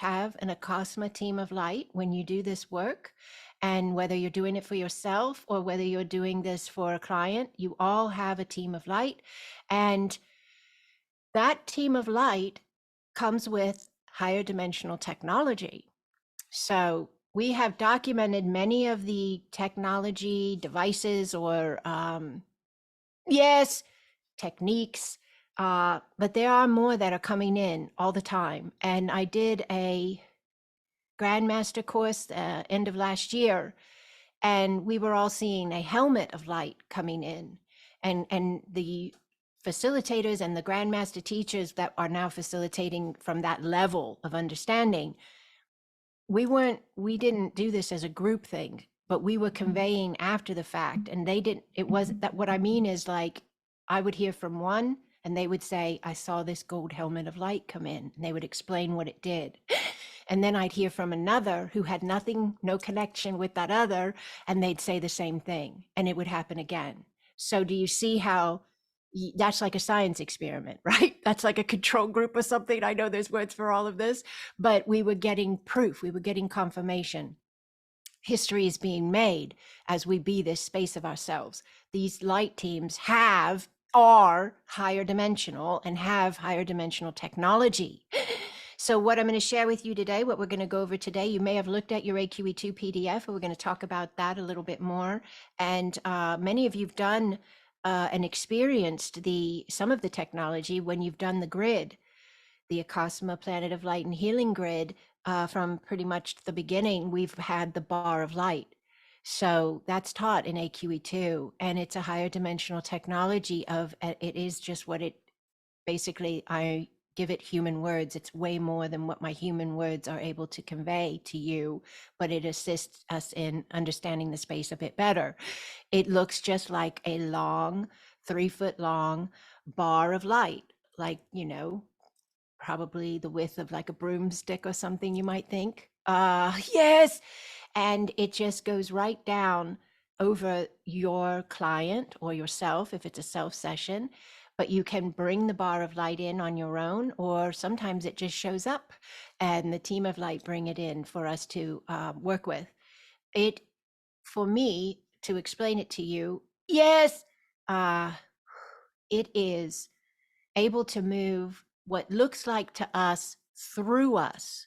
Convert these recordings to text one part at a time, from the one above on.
have an Acasma team of light when you do this work. And whether you're doing it for yourself or whether you're doing this for a client, you all have a team of light. And that team of light comes with higher dimensional technology. So we have documented many of the technology devices or yes, techniques, but there are more that are coming in all the time. And I did a Grandmaster course end of last year, and we were all seeing a helmet of light coming in. And the facilitators and the Grandmaster teachers that are now facilitating from that level of understanding, we didn't do this as a group thing, but we were conveying after the fact, and they didn't, it wasn't that. What I mean is, like, I would hear from one and they would say, I saw this gold helmet of light come in, and they would explain what it did. And then I'd hear from another who had nothing, no connection with that other, and they'd say the same thing, and it would happen again. So do you see how that's like a science experiment, right? That's like a control group or something. I know there's words for all of this, but we were getting proof, we were getting confirmation. History is being made as we be this space of ourselves. These light teams are higher dimensional and have higher dimensional technology. So what I'm going to share with you today, what we're going to go over today, you may have looked at your AQE2 PDF, and we're going to talk about that a little bit more. And many of you've done and experienced some of the technology when you've done the grid, the Acasma Planet of Light and Healing grid. From pretty much the beginning, we've had the bar of light. So that's taught in AQE2, and it's a higher dimensional technology of, it is just what it, basically, I give it human words. It's way more than what my human words are able to convey to you, but it assists us in understanding the space a bit better. It looks just like a long, 3-foot long bar of light, like, probably the width of like a broomstick or something, you might think. Yes. And it just goes right down over your client or yourself if it's a self session. But you can bring the bar of light in on your own, or sometimes it just shows up and the team of light bring it in for us to work with. It, for me, to explain it to you, yes, it is able to move what looks like to us through us.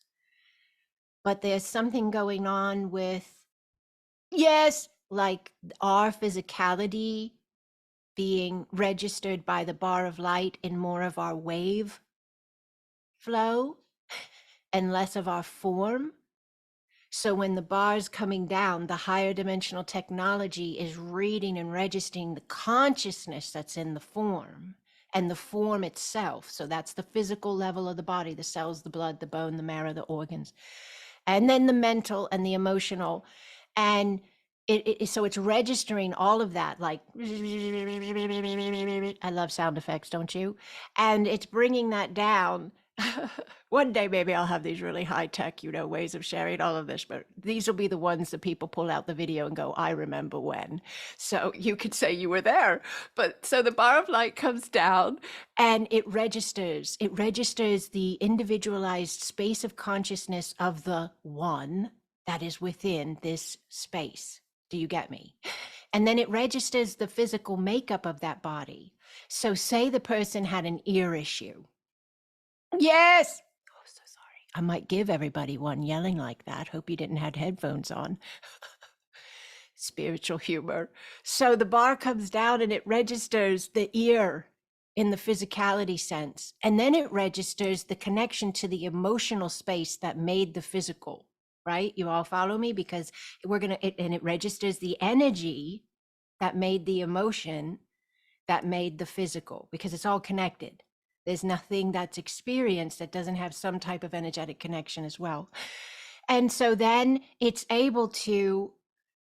But there's something going on with, yes, like our physicality being registered by the bar of light in more of our wave flow and less of our form. So when the bar's coming down, the higher dimensional technology is reading and registering the consciousness that's in the form and the form itself. So that's the physical level of the body, the cells, the blood, the bone, the marrow, the organs, and then the mental and the emotional. And so it's registering all of that, like, I love sound effects, don't you? And it's bringing that down. One day, maybe I'll have these really high tech, ways of sharing all of this, but these will be the ones that people pull out the video and go, I remember when. So you could say you were there. But so the bar of light comes down and it registers the individualized space of consciousness of the one that is within this space. Do you get me? And then it registers the physical makeup of that body. So say the person had an ear issue. Yes. Oh, so sorry. I might give everybody one yelling like that. Hope you didn't have headphones on. Spiritual humor. So the bar comes down and it registers the ear in the physicality sense. And then it registers the connection to the emotional space that made the physical, right? You all follow me? Because and it registers the energy that made the emotion that made the physical, because it's all connected. There's nothing that's experienced that doesn't have some type of energetic connection as well. And so then it's able to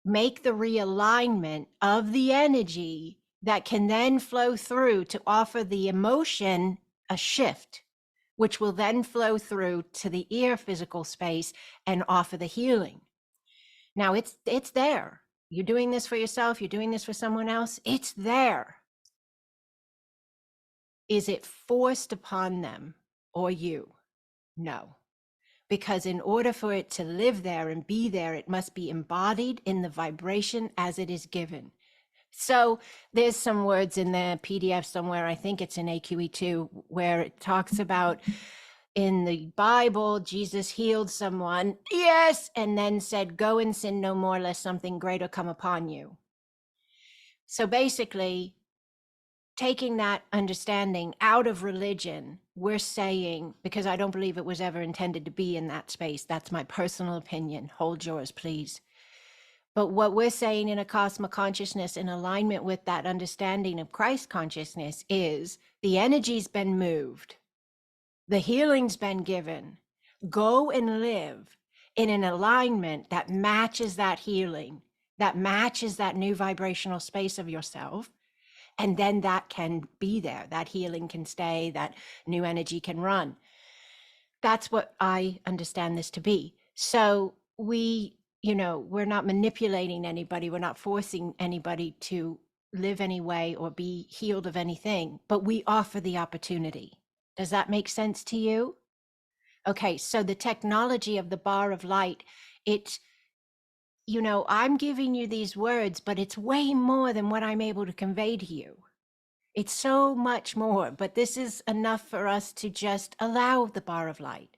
make the realignment of the energy that can then flow through to offer the emotion a shift, which will then flow through to the ear physical space and offer the healing. Now it's there. You're doing this for yourself. You're doing this for someone else. It's there. Is it forced upon them or you? No. because in order for it to live there and be there, it must be embodied in the vibration as it is given. So there's some words in the PDF somewhere, I think it's in AQE2, where it talks about in the Bible, Jesus healed someone, yes, and then said, go and sin no more, lest something greater come upon you. So basically, taking that understanding out of religion, we're saying, because I don't believe it was ever intended to be in that space, that's my personal opinion, hold yours, please. But what we're saying in Acasma consciousness, in alignment with that understanding of Christ consciousness, is the energy's been moved, the healing's been given. Go and live in an alignment that matches that healing, that matches that new vibrational space of yourself. And then that can be there, that healing can stay, that new energy can run. That's what I understand this to be. So we're not manipulating anybody. We're not forcing anybody to live any way or be healed of anything, but we offer the opportunity. Does that make sense to you? Okay, so the technology of the bar of light, I'm giving you these words, but it's way more than what I'm able to convey to you. It's so much more, but this is enough for us to just allow the bar of light.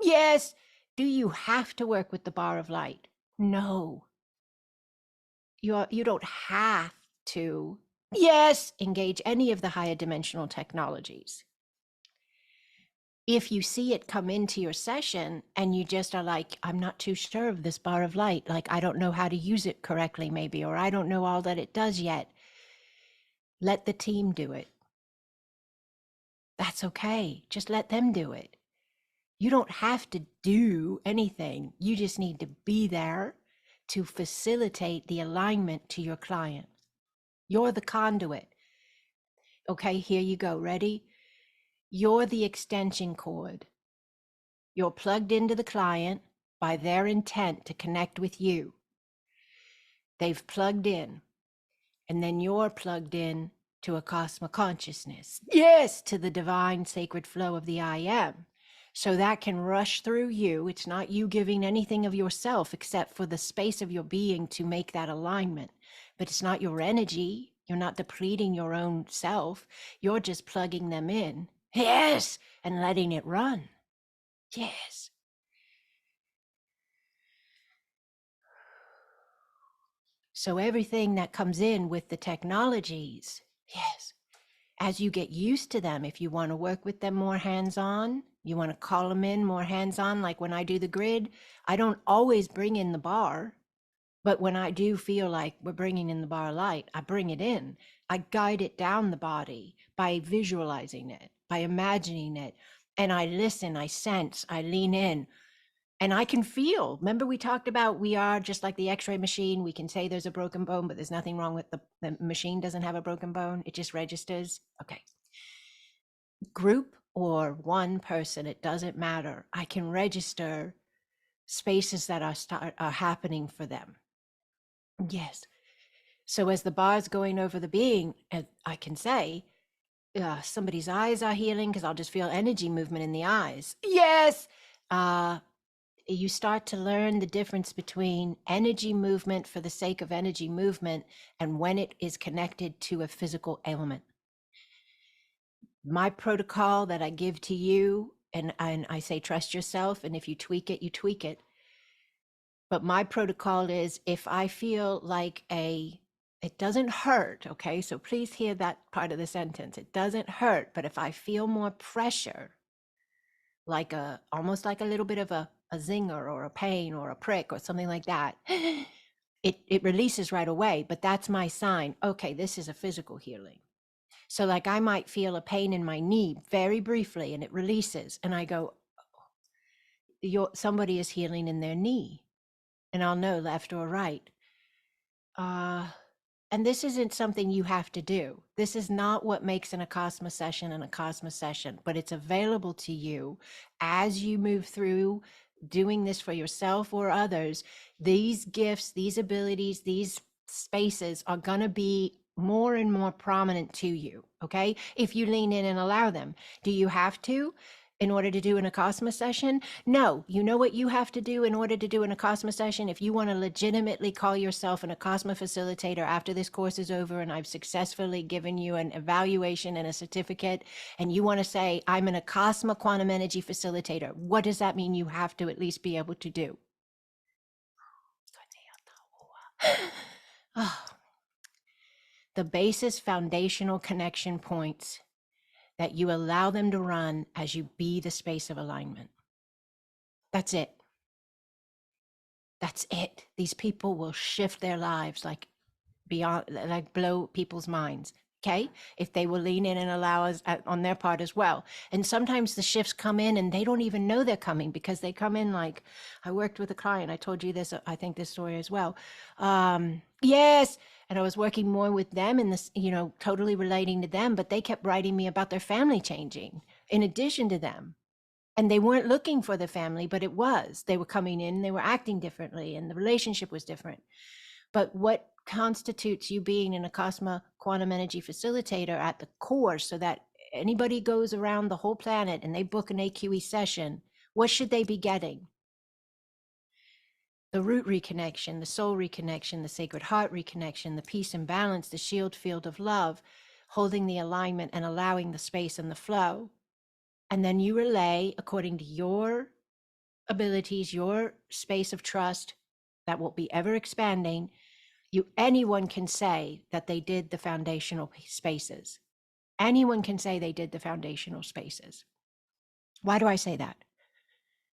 Yes. Do you have to work with the bar of light? No. You don't have to. Yes. Engage any of the higher dimensional technologies. If you see it come into your session and you just are like, I'm not too sure of this bar of light, like I don't know how to use it correctly maybe, or I don't know all that it does yet, let the team do it. That's okay. Just let them do it. You don't have to do anything. You just need to be there to facilitate the alignment to your client. You're the conduit. Okay, here you go. Ready? You're the extension cord. You're plugged into the client by their intent to connect with you. They've plugged in, and then you're plugged in to a cosmic consciousness. Yes, to the divine sacred flow of the I am. So that can rush through you. It's not you giving anything of yourself except for the space of your being to make that alignment. But it's not your energy. You're not depleting your own self. You're just plugging them in. Yes. And letting it run. Yes. So everything that comes in with the technologies, yes, as you get used to them, if you want to work with them more hands-on, you want to call them in more hands-on, like when I do the grid, I don't always bring in the bar, but when I do feel like we're bringing in the bar light, I bring it in. I guide it down the body by visualizing it, by imagining it, and I listen, I sense, I lean in. And I can feel, remember we talked about we are just like the x-ray machine. We can say there's a broken bone, but there's nothing wrong with the machine doesn't have a broken bone. It just registers. Okay. Group or one person, it doesn't matter. I can register spaces that are happening for them. Yes. So as the bar's going over the being, I can say, somebody's eyes are healing because I'll just feel energy movement in the eyes. Yes. You start to learn the difference between energy movement for the sake of energy movement and when it is connected to a physical element. My protocol that I give to you, and I say trust yourself, and if you tweak it, you tweak it. But my protocol is if I feel like it doesn't hurt, okay? So please hear that part of the sentence. It doesn't hurt, but if I feel more pressure, like almost like a little bit of a zinger or a pain or a prick or something like that, it releases right away. But that's my sign. Okay, this is a physical healing. So like I might feel a pain in my knee very briefly and it releases. And I go, somebody is healing in their knee. And I'll know left or right. And this isn't something you have to do. This is not what makes an Acasma session an Acasma session, but it's available to you as you move through doing this for yourself or others. These gifts, these abilities, these spaces are going to be more and more prominent to you, okay? If you lean in and allow them. Do you have to? in order to do an Acasma session? No. You know what you have to do in order to do an Acasma session? If you want to legitimately call yourself an Acasma facilitator after this course is over and I've successfully given you an evaluation and a certificate, and you want to say, I'm an Acasma quantum energy facilitator, what does that mean you have to at least be able to do? Oh, the basis foundational connection points that you allow them to run as you be the space of alignment. That's it. That's it. These people will shift their lives like beyond, like blow people's minds. Okay. If they will lean in and allow us on their part as well. And sometimes the shifts come in and they don't even know they're coming because they come in like, I worked with a client. I told you this, I think this story as well. Yes. And I was working more with them in this, you know, totally relating to them, but they kept writing me about their family changing in addition to them. And they weren't looking for the family, but it was. They were coming in, they were acting differently, and the relationship was different. But what constitutes you being an Acasma quantum energy facilitator at the core, so that anybody goes around the whole planet and they book an AQE session, what should they be getting? The root reconnection, the soul reconnection, the sacred heart reconnection, the peace and balance, the shield field of love, holding the alignment and allowing the space and the flow. And then you relay according to your abilities, your space of trust that will be ever expanding. Anyone can say that they did the foundational spaces. Anyone can say they did the foundational spaces. Why do I say that?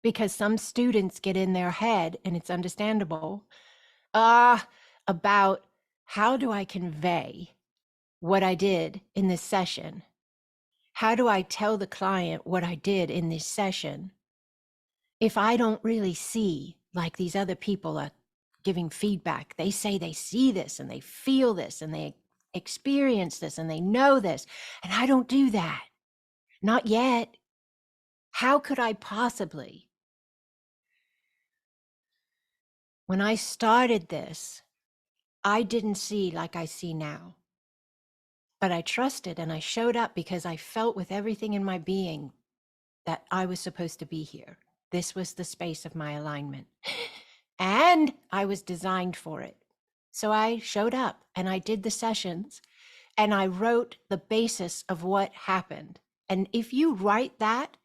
Because some students get in their head, and it's understandable, about how do I convey what I did in this session? How do I tell the client what I did in this session if I don't really see, like these other people are giving feedback? They say they see this and they feel this and they experience this and they know this, and I don't do that. Not yet. How could I possibly? When I started this, I didn't see like I see now. But I trusted and I showed up because I felt with everything in my being that I was supposed to be here. This was the space of my alignment. And I was designed for it. So I showed up and I did the sessions and I wrote the basis of what happened. And if you write that,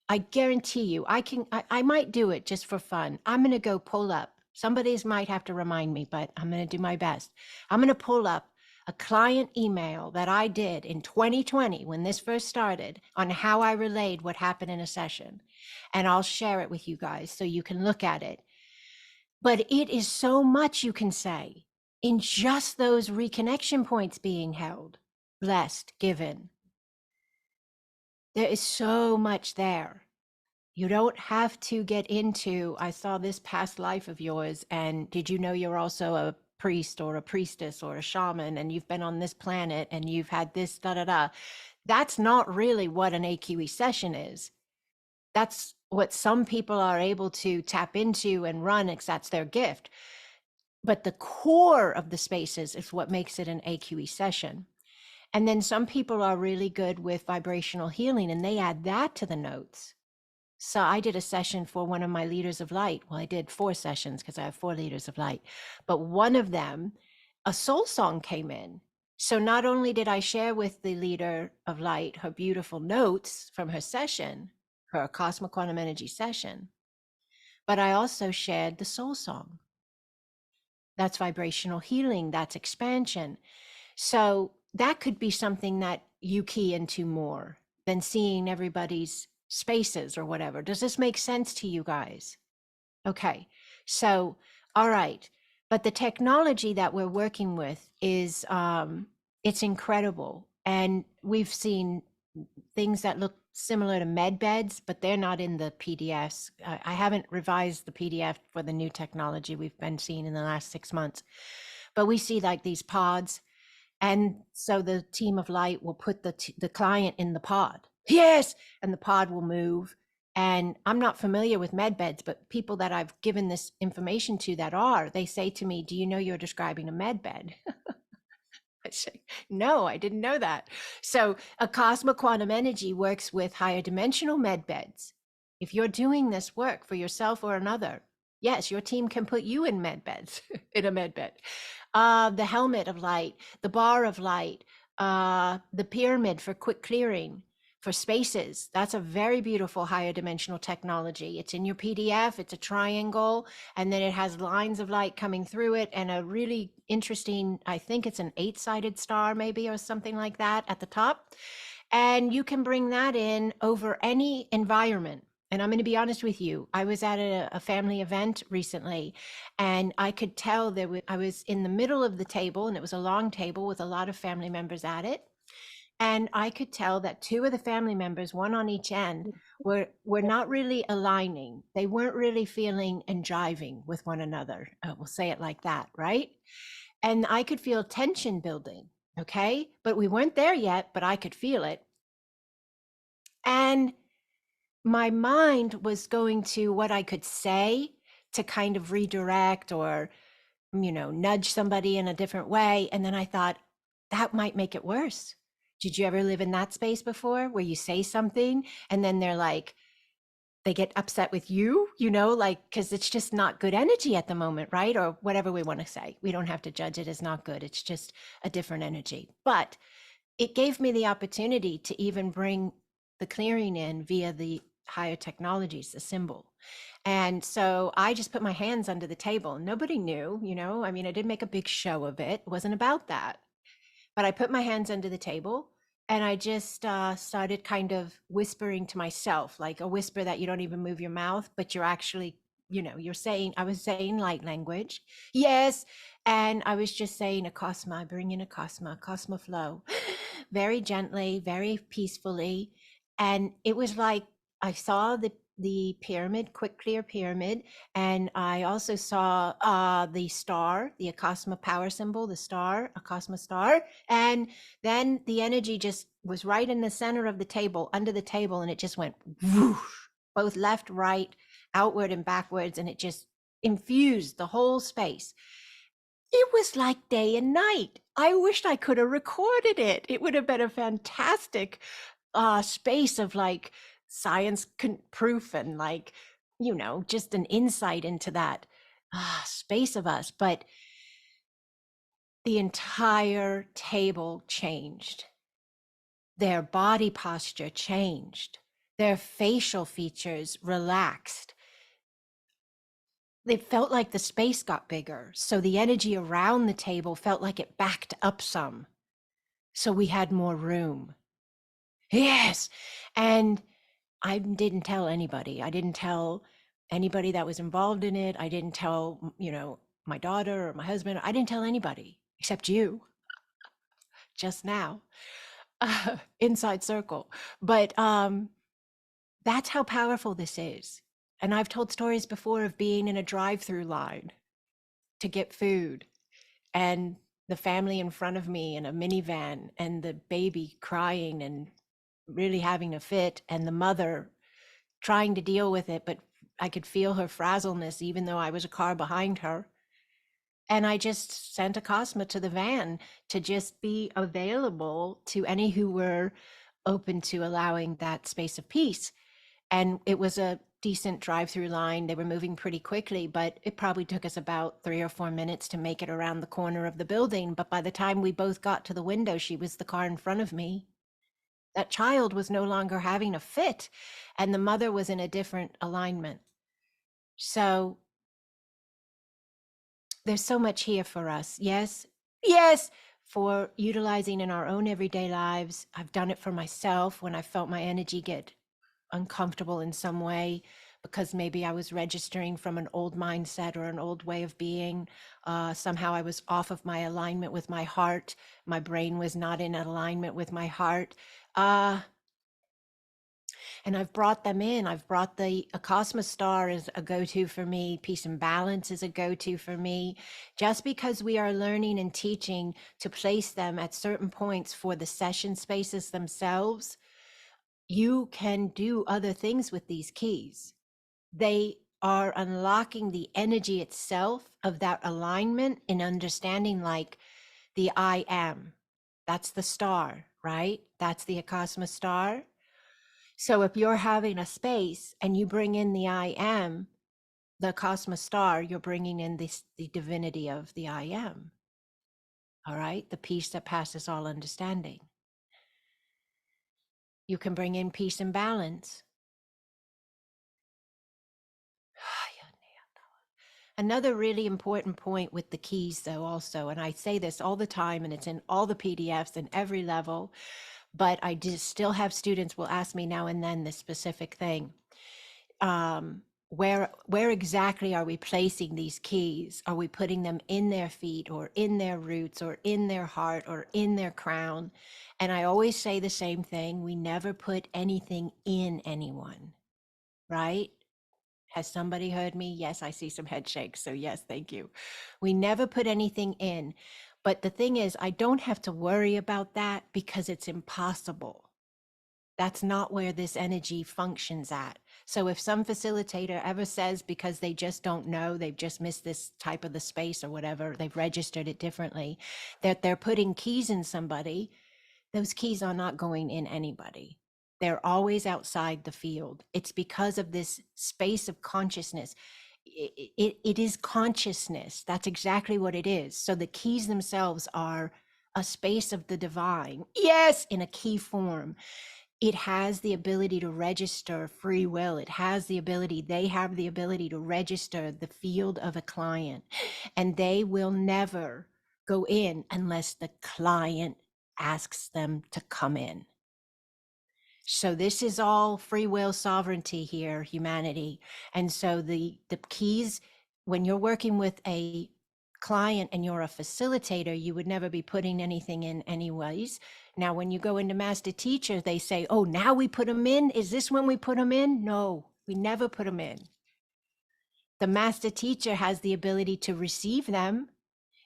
I guarantee you, I might do it just for fun. I'm going to go pull up. Somebody's might have to remind me, but I'm going to do my best. I'm going to pull up a client email that I did in 2020 when this first started on how I relayed what happened in a session. And I'll share it with you guys so you can look at it. But it is so much you can say in just those reconnection points being held, blessed, given. There is so much there. You don't have to get into, I saw this past life of yours, and did you know you're also a priest or a priestess or a shaman, and you've been on this planet and you've had this, da-da-da. That's not really what an AQE session is. That's what some people are able to tap into and run, because that's their gift. But the core of the spaces is what makes it an AQE session. And then some people are really good with vibrational healing, and they add that to the notes. So I did a session for one of my leaders of light. Well, I did 4 sessions because I have 4 leaders of light. But one of them, a soul song came in. So not only did I share with the leader of light her beautiful notes from her session, her Cosmic Quantum Energy session, but I also shared the soul song. That's vibrational healing. That's expansion. So that could be something that you key into more than seeing everybody's spaces or whatever. Does this make sense to you guys? Okay. So, all right. But the technology that we're working with is, it's incredible. And we've seen things that look similar to med beds, but they're not in the PDFs. I haven't revised the PDF for the new technology we've been seeing in the last 6 months. But we see like these pods. And so the team of light will put the client in the pod. Yes. And the pod will move. And I'm not familiar with med beds, but people that I've given this information to that are, they say to me, do you know you're describing a med bed? I say, no, I didn't know that. So Acasma Quantum Energy works with higher dimensional med beds. If you're doing this work for yourself or another, yes, your team can put you in med beds, in a med bed. The helmet of light, the bar of light, the pyramid for quick clearing, for spaces. That's a very beautiful higher dimensional technology. It's in your PDF, it's a triangle, and then it has lines of light coming through it and a really interesting, I think it's an 8-sided star maybe or something like that at the top. And you can bring that in over any environment. And I'm going to be honest with you. I was at a family event recently, and I could tell I was in the middle of the table, and it was a long table with a lot of family members at it. And I could tell that 2 of the family members, one on each end, were not really aligning. They weren't really feeling and jiving with one another. We'll say it like that, right? And I could feel tension building. Okay. But we weren't there yet, but I could feel it. And my mind was going to what I could say to kind of redirect or, nudge somebody in a different way. And then I thought that might make it worse. Did you ever live in that space before where you say something and then they're like, they get upset with you, like, because it's just not good energy at the moment, right? Or whatever we want to say. We don't have to judge it as not good. It's just a different energy. But it gave me the opportunity to even bring the clearing in via the higher technologies, the symbol. And so I just put my hands under the table. Nobody knew, I mean, I didn't make a big show of it. It wasn't about that. But I put my hands under the table and I just started kind of whispering to myself, like a whisper that you don't even move your mouth, but you're actually, I was saying light language. Yes. And I was just saying Acasma, I bring in Acasma flow, very gently, very peacefully. And it was like I saw the pyramid, quick clear pyramid, and I also saw the star, the Acasma power symbol, the star, Acasma star, and then the energy just was right in the center of the table, under the table, and it just went whoosh, both left, right, outward, and backwards, and it just infused the whole space. It was like day and night. I wished I could have recorded it. It would have been a fantastic space of like science proof and like, just an insight into that space of us. But the entire table changed. Their body posture changed. Their facial features relaxed. It felt like the space got bigger. So the energy around the table felt like it backed up some. So we had more room. Yes. And I didn't tell anybody. I didn't tell anybody that was involved in it. I didn't tell, my daughter or my husband. I didn't tell anybody except you just now, inside circle. But that's how powerful this is. And I've told stories before of being in a drive-through line to get food and the family in front of me in a minivan and the baby crying and really having a fit and the mother trying to deal with it, but I could feel her frazzleness even though I was a car behind her. And I just sent Acasma to the van to just be available to any who were open to allowing that space of peace. And it was a decent drive-through line. They were moving pretty quickly, but it probably took us about 3 or 4 minutes to make it around the corner of the building. But by the time we both got to the window, she was the car in front of me. That child was no longer having a fit, and the mother was in a different alignment. So there's so much here for us. Yes, yes, for utilizing in our own everyday lives. I've done it for myself when I felt my energy get uncomfortable in some way because maybe I was registering from an old mindset or an old way of being. Somehow I was off of my alignment with my heart. My brain was not in alignment with my heart. And I've brought them in. I've brought the Acasma Star as a go-to for me. Peace and Balance is a go-to for me. Just because we are learning and teaching to place them at certain points for the session spaces themselves, you can do other things with these keys. They are unlocking the energy itself of that alignment and understanding, like, the I am. That's the star, right? That's the Acasma star. So if you're having a space and you bring in the I am, the Acasma star, you're bringing in the divinity of the I am. All right, the peace that passes all understanding. You can bring in peace and balance. Another really important point with the keys, though, also, and I say this all the time, and it's in all the PDFs and every level, but I just still have students will ask me now and then this specific thing. Where exactly are we placing these keys? Are we putting them in their feet or in their roots or in their heart or in their crown? And I always say the same thing. We never put anything in anyone, right? Has somebody heard me? Yes, I see some head shakes. So yes, thank you. We never put anything in. But the thing is, I don't have to worry about that because it's impossible. That's not where this energy functions at. So if some facilitator ever says, because they just don't know, they've just missed this type of the space or whatever, they've registered it differently, that they're putting keys in somebody, those keys are not going in anybody. They're always outside the field. It's because of this space of consciousness. It is consciousness. That's exactly what it is. So the keys themselves are a space of the divine. Yes, in a key form. It has the ability to register free will. It has the ability, they have the ability to register the field of a client, and they will never go in unless the client asks them to come in. So this is all free will sovereignty here, humanity. And so the keys, when you're working with a client and you're a facilitator, you would never be putting anything in anyways. Now, when you go into master teacher, they say, oh, now we put them in. Is this when we put them in? No, we never put them in. The master teacher has the ability to receive them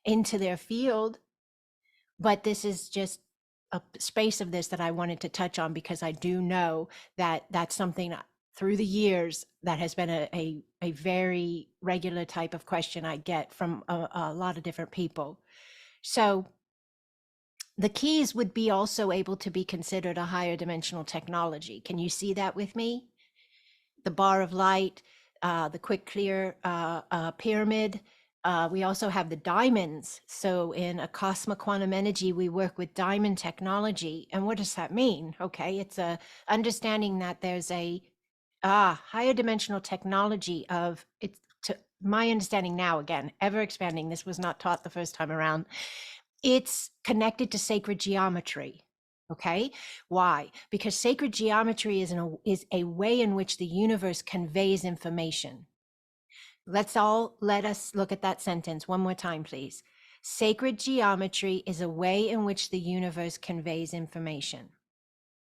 into their field, but this is just a space of this that I wanted to touch on because I do know that that's something through the years that has been a very regular type of question I get from a lot of different people. So the keys would be also able to be considered a higher dimensional technology. Can you see that with me? The bar of light, the quick clear pyramid. We also have the diamonds. So in Acasma Quantum Energy, we work with diamond technology. And what does that mean? Okay, it's a understanding that there's a higher dimensional technology of it's, to my understanding now, again, ever expanding. This was not taught the first time around. It's connected to sacred geometry. Okay, why? Because sacred geometry is a way in which the universe conveys information. Let us look at that sentence one more time, please. Sacred geometry is a way in which the universe conveys information.